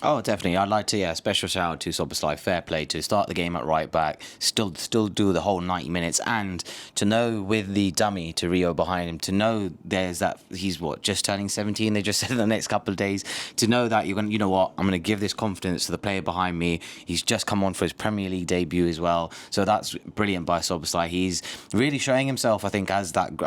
Oh, definitely. I'd like to, yeah, special shout out to Soboslai. Fair play to start the game at right back, still do the whole 90 minutes, and to know with the dummy to Rio behind him, to know there's that he's what just turning 17. They just said in the next couple of days, to know that you're gonna, you know what, I'm gonna give this confidence to the player behind me. He's just come on for his Premier League debut as well, so that's brilliant by Soboslai. He's really showing himself, I think, as that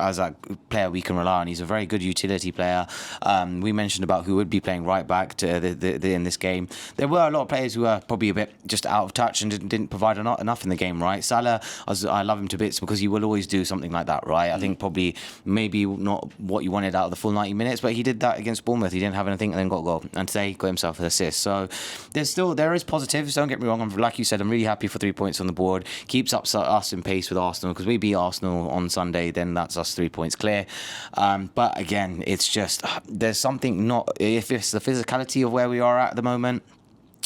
player we can rely on. He's a very good utility player. We mentioned about who would be playing right back to in this game. There were a lot of players who were probably a bit just out of touch and didn't provide enough in the game, right? Salah, I love him to bits because he will always do something like that, right? I think probably maybe not what you wanted out of the full 90 minutes, but he did that against Bournemouth. He didn't have anything and then got a goal. And today he got himself an assist. So there is positives, don't get me wrong. Like you said, I'm really happy for 3 points on the board. Keeps up us in pace with Arsenal because we beat Arsenal on Sunday, then that's us 3 points clear. But again, it's just there's something not, if it's the physicality of where we are at the moment.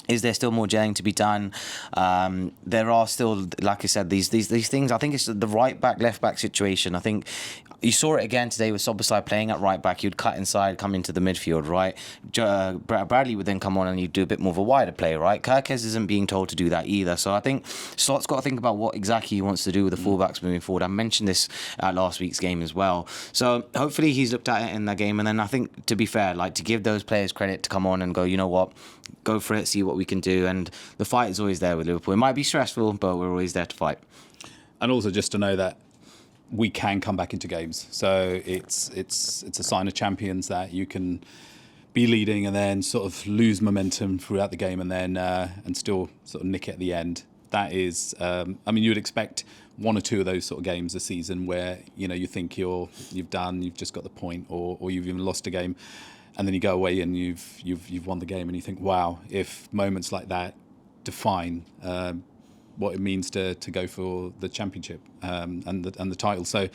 Is there still more gelling to be done? There are still, like I said, these things. I think it's the right back, left back situation. I think you saw it again today with Soboslai playing at right back. He'd cut inside, come into the midfield, right? Bradley would then come on and you'd do a bit more of a wider play, right? Kirkes isn't being told to do that either. So I think Slott's got to think about what exactly he wants to do with the fullbacks moving forward. I mentioned this at last week's game as well. So hopefully he's looked at it in that game. And then I think, to be fair, like to give those players credit to come on and go, you know what, go for it, see what we can do. And the fight is always there with Liverpool. It might be stressful, but we're always there to fight. And also just to know that we can come back into games. So it's a sign of champions that you can be leading and then sort of lose momentum throughout the game and then and still sort of nick it at the end. That is, I mean, you would expect one or two of those sort of games a season where you think you've just got the point, or you've even lost a game, and then you go away and you've won the game, and you think, wow, if moments like that define what it means to go for the championship and the title. So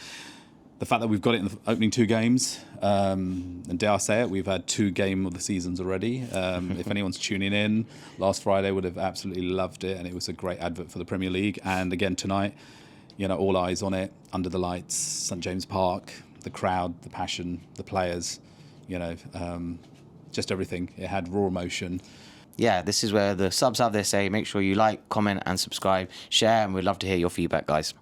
the fact that we've got it in the opening two games, and dare I say it, we've had 2 game of the seasons already. If anyone's tuning in, last Friday would have absolutely loved it, and it was a great advert for the Premier League. And again tonight, all eyes on it, under the lights, St James Park, the crowd, the passion, the players, just everything. It had raw emotion. Yeah, this is where the subs have their say. Make sure you like, comment and subscribe, share, and we'd love to hear your feedback, guys.